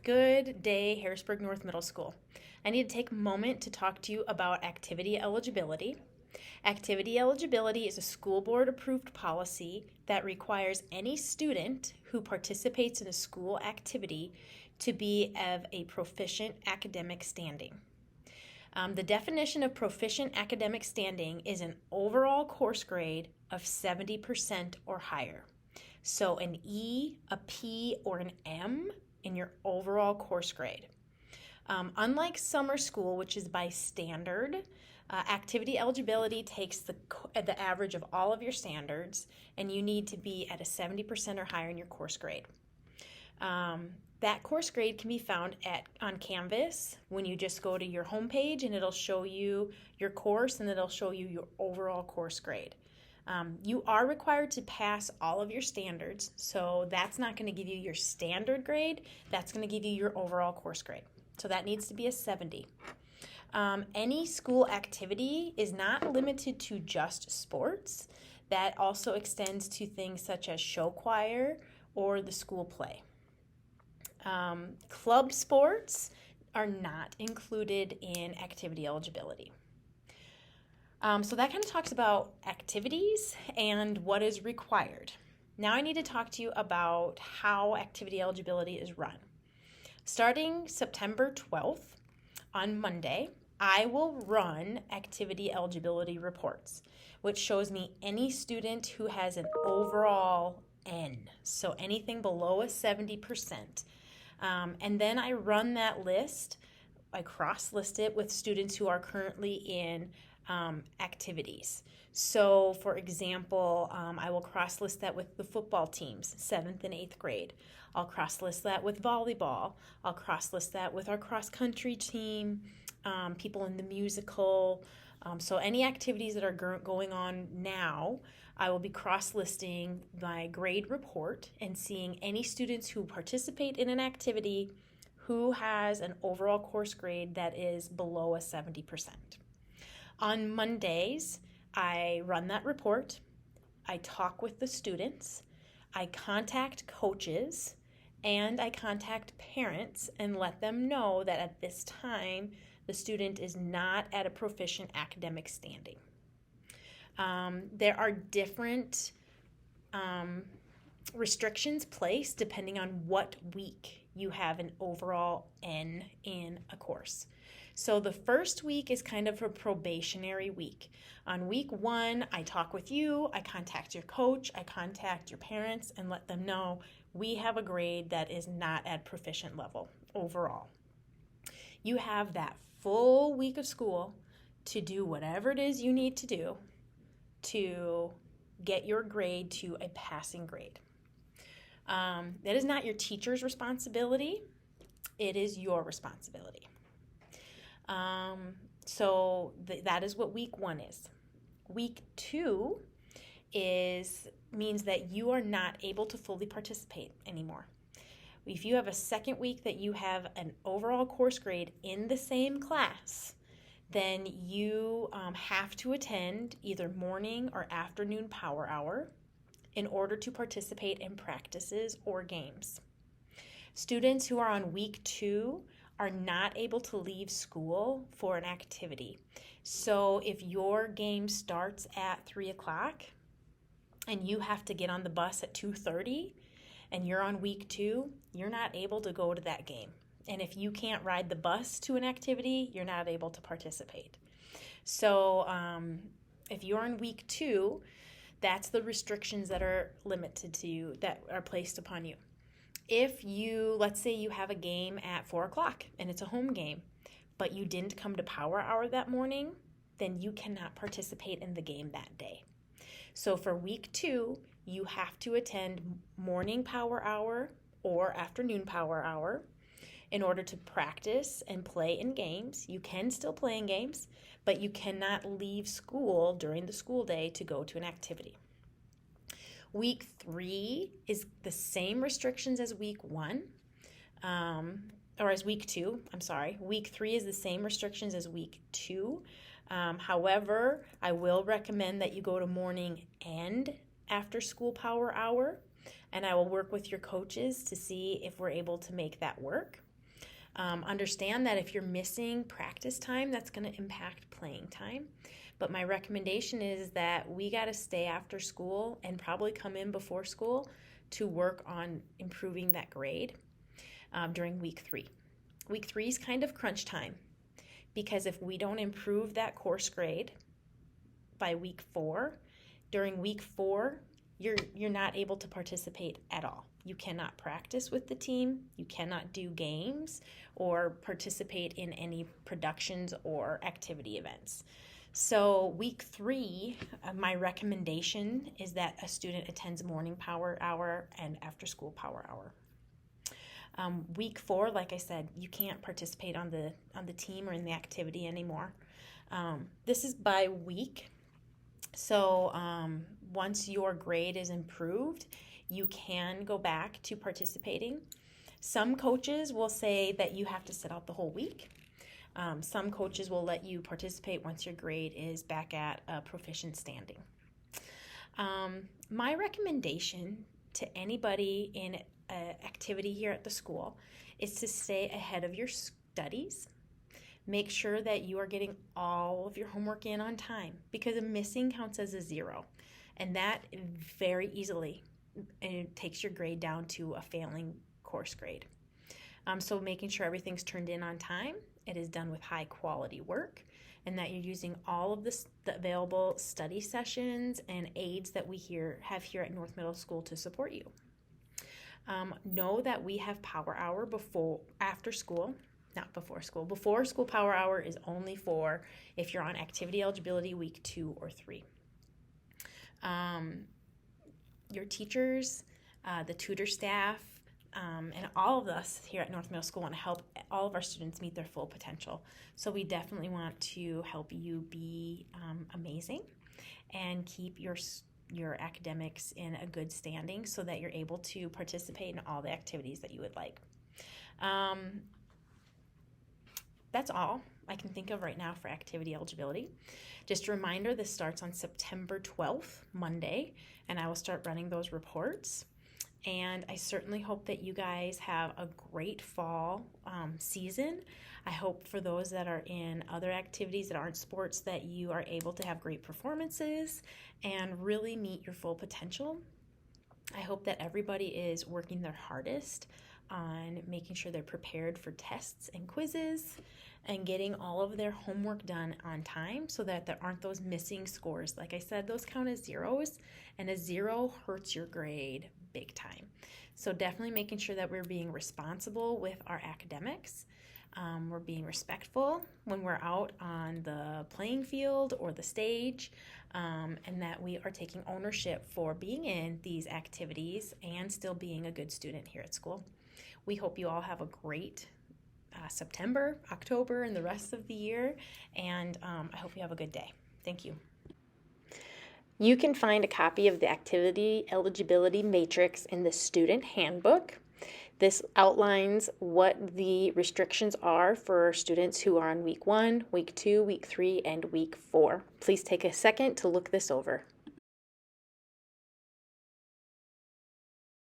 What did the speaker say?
Good day, Harrisburg North Middle School. I need to take a moment to talk to you about activity eligibility. Activity eligibility is a school board approved policy that requires any student who participates in a school activity to be of a proficient academic standing. The definition of proficient academic standing is an overall course grade of 70% or higher. So an E, a P, or an M in your overall course grade. Unlike summer school, which is by standard, activity eligibility takes the average of all of your standards, and you need to be at a 70% or higher in your course grade. That course grade can be found on Canvas when you just go to your homepage, and it'll show you your course and it'll show you your overall course grade. You are required to pass all of your standards, so that's not going to give you your standard grade, that's going to give you your overall course grade. So that needs to be a 70. Any school activity is not limited to just sports. That also extends to things such as show choir or the school play. Club sports are not included in activity eligibility. So that kind of talks about activities and what is required. Now I need to talk to you about how activity eligibility is run. Starting September 12th, on Monday, I will run activity eligibility reports, which shows me any student who has an overall N, so anything below a 70%. And then I run that list, I cross-list it with students who are currently in activities. So for example, I will cross-list that with the football teams, 7th and 8th grade. I'll cross-list that with volleyball. I'll cross-list that with our cross-country team, people in the musical. So any activities that are going on now, I will be cross-listing my grade report and seeing any students who participate in an activity who has an overall course grade that is below a 70%. On Mondays, I run that report, I talk with the students, I contact coaches, and I contact parents and let them know that at this time, the student is not at a proficient academic standing. There are different restrictions placed depending on what week you have an overall N in a course. So the first week is kind of a probationary week. On week 1, I talk with you, I contact your coach, I contact your parents and let them know we have a grade that is not at proficient level overall. You have that full week of school to do whatever it is you need to do to get your grade to a passing grade. That is not your teacher's responsibility. It is your responsibility. So that is what week 1 is. Week 2 means that you are not able to fully participate anymore. If you have a second week that you have an overall course grade in the same class, then you have to attend either morning or afternoon power hour in order to participate in practices or games. Students who are on week 2 are not able to leave school for an activity. So if your game starts at 3 o'clock and you have to get on the bus at 2:30 and you're on week 2, you're not able to go to that game. And if you can't ride the bus to an activity, you're not able to participate. So if you're on week 2, that's the restrictions that are limited to you, that are placed upon you. If let's say you have a game at 4 o'clock and it's a home game, but you didn't come to power hour that morning, then you cannot participate in the game that day. So for week 2, you have to attend morning power hour or afternoon power hour in order to practice and play in games. You can still play in games, but you cannot leave school during the school day to go to an activity. Week 3 is the same restrictions as week 1, or as week 2, I'm sorry. Week 3 is the same restrictions as week 2. However, I will recommend that you go to morning and after school power hour, and I will work with your coaches to see if we're able to make that work. Understand that if you're missing practice time, that's going to impact playing time. But my recommendation is that we got to stay after school and probably come in before school to work on improving that grade during week 3. Week 3 is kind of crunch time, because if we don't improve that course grade by week 4, during week 4, you're not able to participate at all. You cannot practice with the team, you cannot do games or participate in any productions or activity events. So week 3, my recommendation is that a student attends morning power hour and after school power hour. Week 4, like I said, you can't participate on the team or in the activity anymore. This is by week. So once your grade is improved, you can go back to participating. Some coaches will say that you have to sit out the whole week. Some coaches will let you participate once your grade is back at a proficient standing. My recommendation to anybody in an activity here at the school is to stay ahead of your studies. Make sure that you are getting all of your homework in on time, because a missing counts as a 0, and that very easily takes your grade down to a failing course grade. So making sure everything's turned in on time, it is done with high quality work, and that you're using all of the available study sessions and aids that we have here at North Middle School to support you. Know that we have power hour before school power hour is only for if you're on activity eligibility week 2 or 3. Your teachers, the tutor staff, and all of us here at North Middle School want to help all of our students meet their full potential. So we definitely want to help you be amazing and keep your academics in a good standing so that you're able to participate in all the activities that you would like. That's all I can think of right now for activity eligibility. Just a reminder, this starts on September 12th, Monday, and I will start running those reports. And I certainly hope that you guys have a great fall season. I hope for those that are in other activities that aren't sports that you are able to have great performances and really meet your full potential. I hope that everybody is working their hardest on making sure they're prepared for tests and quizzes and getting all of their homework done on time so that there aren't those missing scores. Like I said, those count as 0s, and a 0 hurts your grade big time. So definitely making sure that we're being responsible with our academics. We're being respectful when we're out on the playing field or the stage, and that we are taking ownership for being in these activities and still being a good student here at school. We hope you all have a great September, October, and the rest of the year, and I hope you have a good day. Thank you. You can find a copy of the Activity Eligibility Matrix in the Student Handbook. This outlines what the restrictions are for students who are on week 1, week 2, week 3, and week 4. Please take a second to look this over.